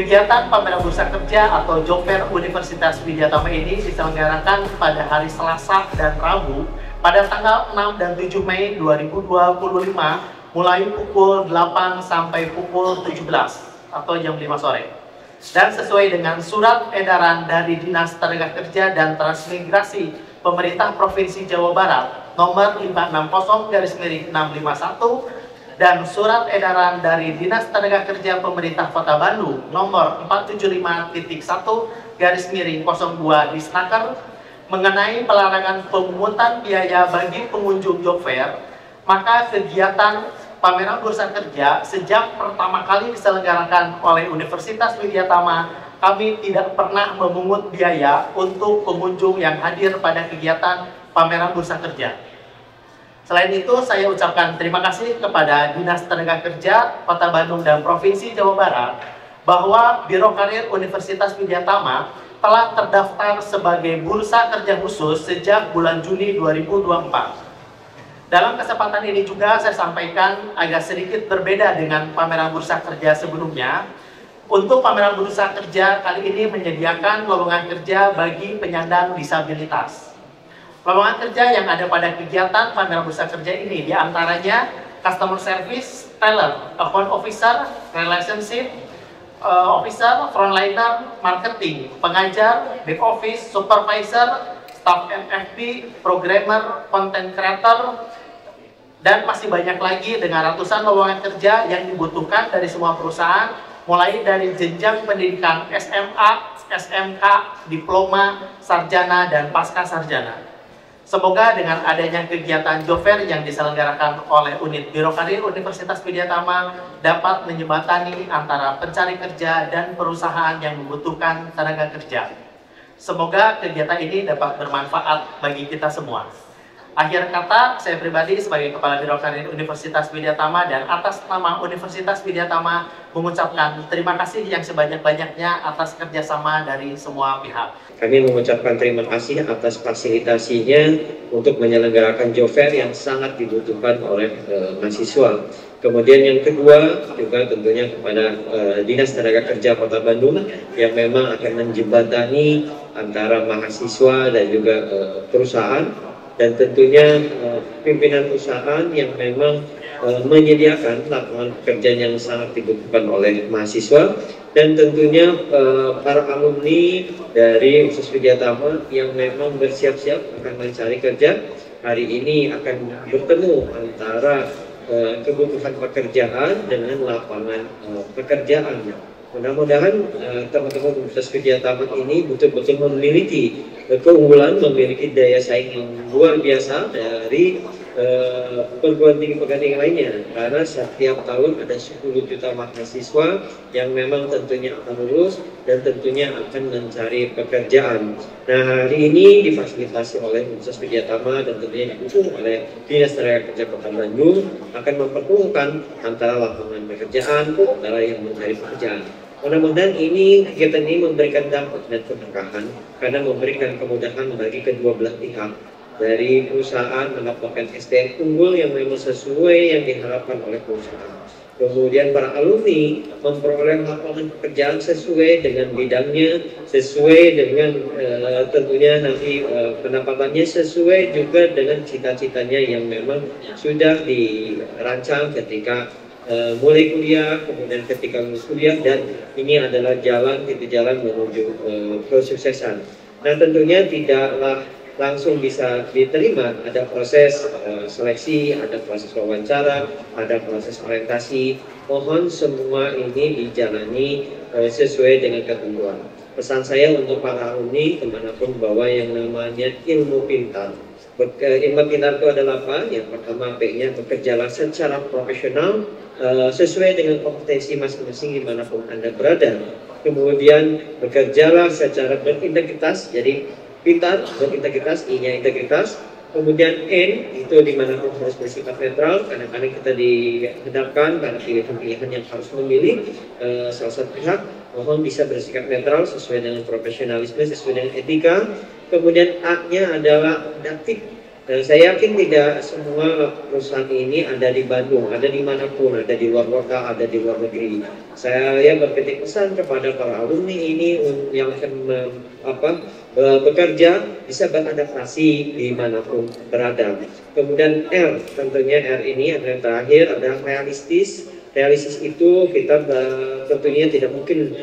Kegiatan pameran bursa kerja atau Job Fair Universitas Widyatama ini diselenggarakan pada hari Selasa dan Rabu pada tanggal 6 dan 7 Mei 2025 mulai pukul 8 sampai pukul 17 atau jam 5 sore. Dan sesuai dengan surat edaran dari Dinas Tenaga Kerja dan Transmigrasi Pemerintah Provinsi Jawa Barat nomor 560/651 dan surat edaran dari Dinas Tenaga Kerja Pemerintah Kota Bandung nomor 475.1/02 Disnaker mengenai pelarangan pemungutan biaya bagi pengunjung job fair, maka kegiatan pameran bursa kerja sejak pertama kali diselenggarakan oleh Universitas Widyatama, kami tidak pernah memungut biaya untuk pengunjung yang hadir pada kegiatan pameran bursa kerja. Selain itu, saya ucapkan terima kasih kepada Dinas Tenaga Kerja Kota Bandung dan Provinsi Jawa Barat bahwa Biro Karir Universitas Widyatama telah terdaftar sebagai bursa kerja khusus sejak bulan Juni 2024. Dalam kesempatan ini juga saya sampaikan agak sedikit berbeda dengan pameran bursa kerja sebelumnya. Untuk pameran bursa kerja kali ini menyediakan lowongan kerja bagi penyandang disabilitas. Lowongan kerja yang ada pada kegiatan pameran bursa kerja ini diantaranya Customer Service, Teller, Account Officer, Relationship Officer, Frontliner, Marketing, Pengajar, Back Office, Supervisor, Staff MFP, Programmer, Content Creator, dan masih banyak lagi dengan ratusan lowongan kerja yang dibutuhkan dari semua perusahaan, mulai dari jenjang pendidikan SMA, SMK, Diploma, Sarjana, dan Pasca Sarjana. Semoga dengan adanya kegiatan job fair yang diselenggarakan oleh unit Biro Karir Universitas Widyatama dapat menjembatani antara pencari kerja dan perusahaan yang membutuhkan tenaga kerja. Semoga kegiatan ini dapat bermanfaat bagi kita semua. Akhir kata, saya pribadi sebagai Kepala Biro Karir Universitas Widyatama dan atas nama Universitas Widyatama mengucapkan terima kasih yang sebanyak-banyaknya atas kerjasama dari semua pihak. Kami mengucapkan terima kasih atas fasilitasinya untuk menyelenggarakan job fair yang sangat dibutuhkan oleh mahasiswa. Kemudian yang kedua juga tentunya kepada Dinas Tenaga Kerja Kota Bandung yang memang akan menjembatani antara mahasiswa dan juga perusahaan, dan tentunya pimpinan perusahaan yang memang menyediakan lapangan pekerjaan yang sangat dibutuhkan oleh mahasiswa, dan tentunya para alumni dari Universitas Widyatama yang memang bersiap-siap akan mencari kerja. Hari ini akan bertemu antara kebutuhan pekerjaan dengan lapangan pekerjaan. Mudah-mudahan teman-teman Universitas Widyatama ini betul-betul memiliki keunggulan, memiliki daya saing yang luar biasa dari perguruan tinggi lainnya, karena setiap tahun ada 10 juta mahasiswa yang memang tentunya akan lulus dan tentunya akan mencari pekerjaan. Nah, hari ini difasilitasi oleh Universitas Widyatama dan tentunya didukung oleh Dinas Tenaga Kerja Kota Bandung akan mempertemukan antara lapangan pekerjaan antara yang mencari pekerjaan. Mudah-mudahan kegiatan ini memberikan dampak dan keberkahan karena memberikan kemudahan bagi kedua belah pihak, dari perusahaan mendapatkan SDM unggul yang memang sesuai yang diharapkan oleh perusahaan. Kemudian para alumni memperoleh lapangan pekerjaan sesuai dengan bidangnya, sesuai dengan tentunya nanti pendapatannya, sesuai juga dengan cita-citanya yang memang sudah dirancang ketika mulai kuliah, kemudian ketika lulus kuliah, dan ini adalah titik jalan menuju kesuksesan. Nah, tentunya tidaklah langsung bisa diterima, ada proses seleksi, ada proses wawancara, ada proses orientasi. Mohon semua ini dijalani sesuai dengan ketentuan. Pesan saya untuk para alumni kemanapun bahwa yang namanya ilmu pintar. Ilmu pintar itu adalah apa? Yang pertama, P-nya bekerjalah secara profesional sesuai dengan kompetensi masing-masing dimanapun Anda berada. Kemudian bekerjalah secara berintegritas, jadi pintar, berintegritas, I-nya integritas. Kemudian N itu dimanapun harus bersikap netral. Kadang-kadang kita dihadapkan pada pilihan-pilihan yang harus memilih salah satu pihak. Mohon bisa bersikap netral sesuai dengan profesionalisme, sesuai dengan etika. Kemudian A-nya adalah adaptif. Saya yakin tidak semua perusahaan ini ada di Bandung, ada di manapun, ada di luar kota, ada di luar negeri. Saya bertitip pesan kepada para alumni ini yang akan bekerja bisa beradaptasi dimanapun berada. Kemudian R, tentunya R ini adalah yang terakhir adalah realistis. Realistis itu kita tentunya tidak mungkin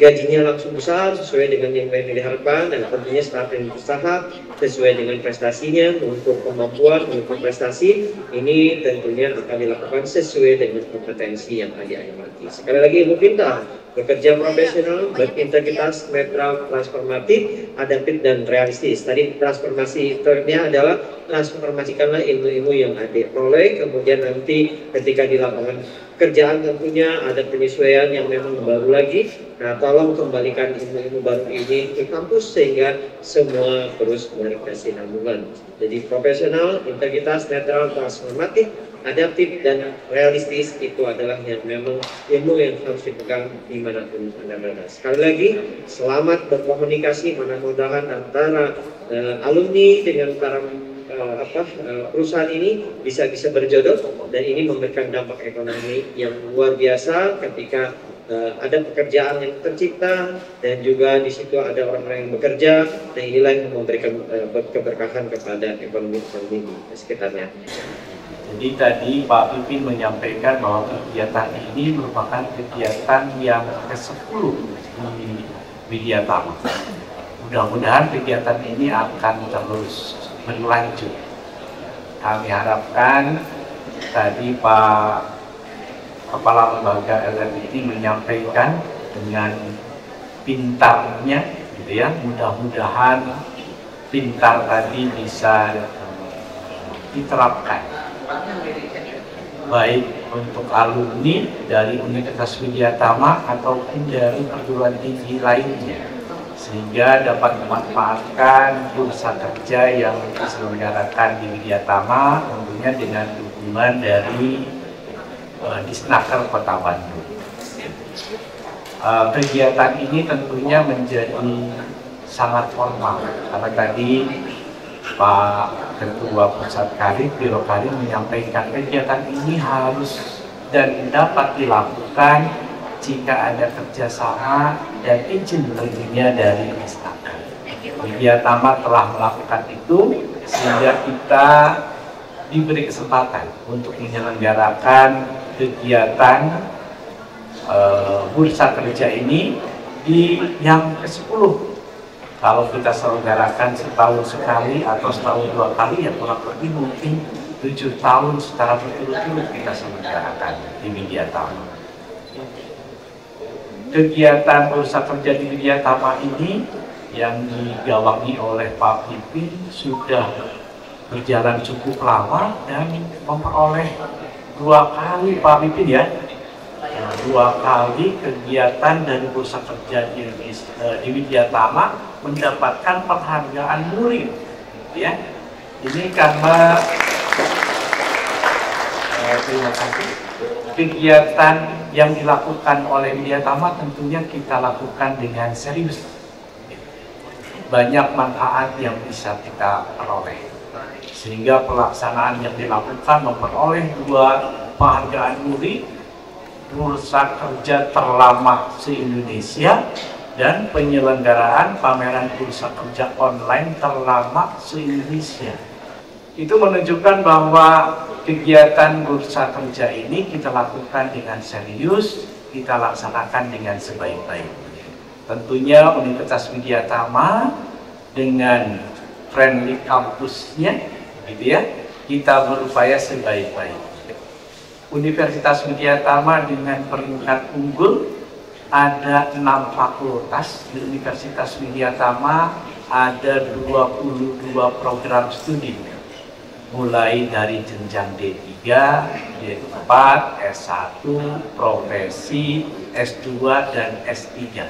gajinya langsung besar sesuai dengan yang diharapkan, dan tentunya setelah bertahap sesuai dengan prestasinya, untuk kemampuan, untuk prestasi ini tentunya akan dilakukan sesuai dengan kompetensi yang diamati. Sekali lagi, ilmu pintar, bekerja profesional, berintegritas, netral, transformatif, adaptif, dan realistis. Tadi transformasi ternya adalah transformasikanlah ilmu-ilmu yang adik peroleh, kemudian nanti ketika di lapangan kerjaan tentunya ada penyesuaian yang memang baru lagi. Nah, tolong kembalikan ilmu-ilmu baru ini ke kampus sehingga semua terus berkesinambungan. Jadi profesional, integritas, netral, transformatif, adaptif, dan realistis itu adalah yang memang ilmu yang harus dipegang dimanapun Anda berada. Sekali lagi, selamat berkomunikasi, mudah-mudahan antara alumni dengan para perusahaan ini bisa berjodoh, dan ini memberikan dampak ekonomi yang luar biasa ketika ada pekerjaan yang tercipta dan juga di situ ada orang-orang yang bekerja, dan inilah yang memberikan keberkahan kepada ekonomi di sekitarnya. Jadi tadi Pak Pipin menyampaikan bahwa kegiatan ini merupakan kegiatan yang ke-10 di Widyatama. Mudah-mudahan kegiatan ini akan terus berlanjut. Kami harapkan tadi Pak Kepala Lembaga LMIT menyampaikan dengan pintarnya, gitu ya. Mudah-mudahan pintar tadi bisa diterapkan, baik untuk alumni dari Universitas Widyatama ataupun dari perguruan tinggi lainnya, sehingga dapat memanfaatkan bursa kerja yang diselenggarakan di Widyatama, tentunya dengan dukungan dari Disnaker Kota Bandung. Kegiatan ini tentunya menjadi sangat formal, karena tadi Pak Ketua Pusat Karir, Biro Karir menyampaikan kegiatan ini harus dan dapat dilakukan jika ada kerjasama dan izin tentunya dari Disnaker. Widyatama telah melakukan itu sehingga kita diberi kesempatan untuk menyelenggarakan kegiatan bursa kerja ini di yang ke-10. Kalau kita selenggarakan setahun sekali atau setahun 2 kali, ya kurang lebih mungkin 7 tahun secara berturut-turut kita selenggarakan di Widyatama. Kegiatan bursa kerja di Widyatama ini yang digawangi oleh Pak Pipin sudah berjalan cukup lama dan memperoleh 2 kali Pak Pipin ya, 2 kali kegiatan dari bursa kerja di Widyatama mendapatkan penghargaan murid, ya. Ini karena terima kasih. Kegiatan yang dilakukan oleh Widyatama tentunya kita lakukan dengan serius. Banyak manfaat yang bisa kita peroleh, sehingga pelaksanaan yang dilakukan memperoleh 2 penghargaan murid, bursa kerja terlama se-Indonesia, dan penyelenggaraan pameran bursa kerja online terlama se-Indonesia. Itu menunjukkan bahwa kegiatan bursa kerja ini kita lakukan dengan serius, kita laksanakan dengan sebaik-baiknya. Tentunya Universitas Widyatama dengan friendly kampusnya, gitu ya, kita berupaya sebaik-baiknya. Universitas Widyatama dengan peringkat unggul, ada 6 fakultas di Universitas Widyatama, ada 22 program studi, mulai dari jenjang D3, D4, S1, profesi, S2, dan S3.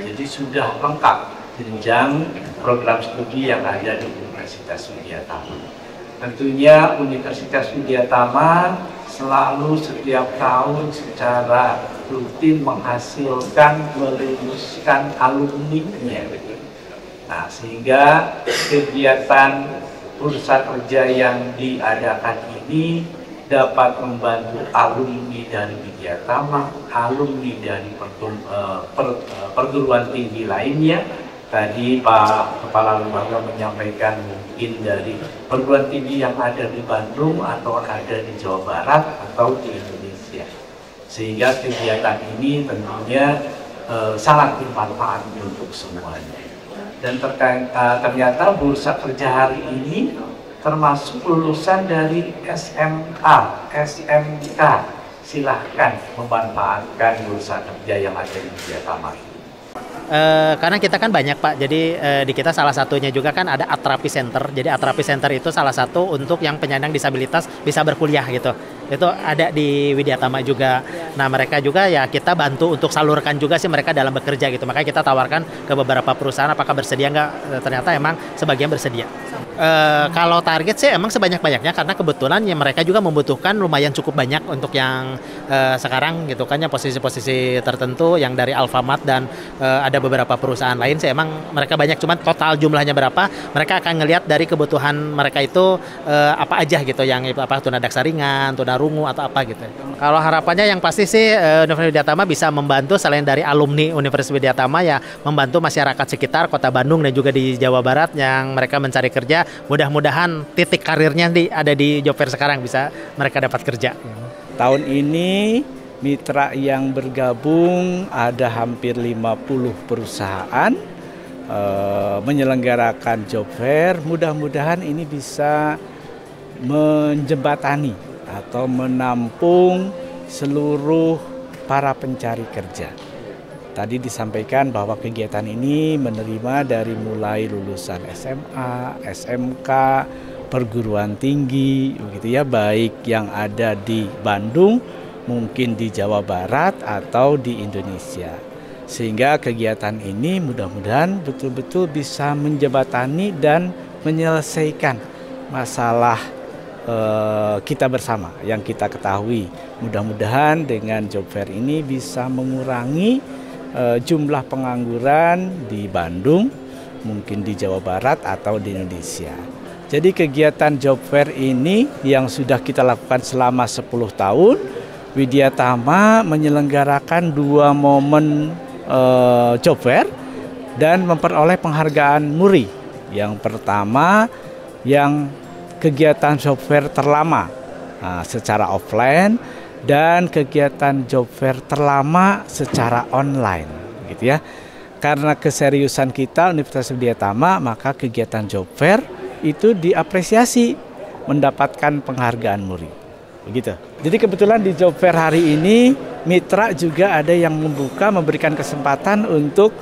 Jadi sudah lengkap jenjang program studi yang ada di Universitas Widyatama. Tentunya Universitas Widyatama selalu setiap tahun secara rutin menghasilkan, meluluskan alumni-nya. Nah, sehingga kegiatan bursa kerja yang diadakan ini dapat membantu alumni dari Widyatama, alumni dari perguruan tinggi lainnya. Tadi Pak Kepala Lembaga menyampaikan mungkin dari perguruan tinggi yang ada di Bandung atau ada di Jawa Barat atau di Indonesia. Sehingga kegiatan ini tentunya sangat bermanfaat untuk semuanya. Dan ternyata bursa kerja hari ini termasuk lulusan dari SMA, SMK. Silahkan memanfaatkan bursa kerja yang ada di Widyatama ini. Karena kita kan banyak Pak, jadi di kita salah satunya juga kan ada Atrapi Center. Jadi Atrapi Center itu salah satu untuk yang penyandang disabilitas bisa berkuliah gitu. Itu ada di Widyatama juga. Nah mereka juga ya kita bantu untuk salurkan juga sih mereka dalam bekerja gitu. Makanya kita tawarkan ke beberapa perusahaan apakah bersedia nggak. Ternyata emang sebagian bersedia. Kalau target sih emang sebanyak-banyaknya karena kebetulan ya mereka juga membutuhkan lumayan cukup banyak untuk yang sekarang gitu kan ya posisi-posisi tertentu yang dari Alfamart dan ada beberapa perusahaan lain sih emang mereka banyak, cuman total jumlahnya berapa mereka akan ngelihat dari kebutuhan mereka itu apa aja gitu, yang apa tunadaksa ringan, tunarungu atau apa gitu. Kalau harapannya yang pasti sih Universitas Widyatama bisa membantu selain dari alumni Universitas Widyatama ya membantu masyarakat sekitar Kota Bandung dan juga di Jawa Barat yang mereka mencari kerja, mudah-mudahan titik karirnya ada di job fair sekarang bisa mereka dapat kerja. Tahun ini mitra yang bergabung ada hampir 50 perusahaan menyelenggarakan job fair. Mudah-mudahan ini bisa menjembatani atau menampung seluruh para pencari kerja. Tadi disampaikan bahwa kegiatan ini menerima dari mulai lulusan SMA, SMK, perguruan tinggi, begitu ya, baik yang ada di Bandung, mungkin di Jawa Barat atau di Indonesia. Sehingga kegiatan ini mudah-mudahan betul-betul bisa menjembatani dan menyelesaikan masalah kita bersama yang kita ketahui. Mudah-mudahan dengan job fair ini bisa mengurangi jumlah pengangguran di Bandung, mungkin di Jawa Barat atau di Indonesia. Jadi kegiatan job fair ini yang sudah kita lakukan selama 10 tahun, Widyatama menyelenggarakan 2 momen job fair dan memperoleh penghargaan MURI. Yang pertama yang kegiatan job fair terlama secara offline dan kegiatan job fair terlama secara online, gitu ya. Karena keseriusan kita Universitas Widyatama, maka kegiatan job fair itu diapresiasi mendapatkan penghargaan MURI. Begitu. Jadi kebetulan di job fair hari ini mitra juga ada yang memberikan kesempatan untuk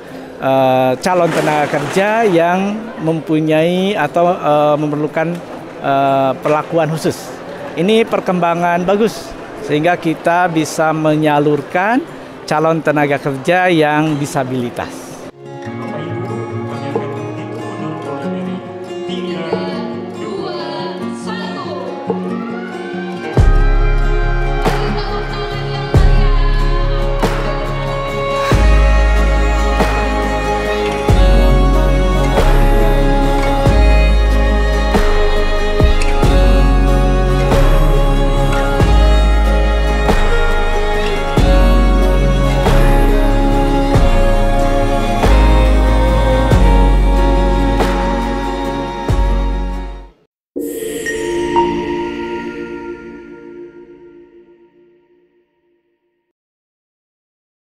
calon tenaga kerja yang mempunyai atau memerlukan perlakuan khusus. Ini perkembangan bagus sehingga kita bisa menyalurkan calon tenaga kerja yang disabilitas.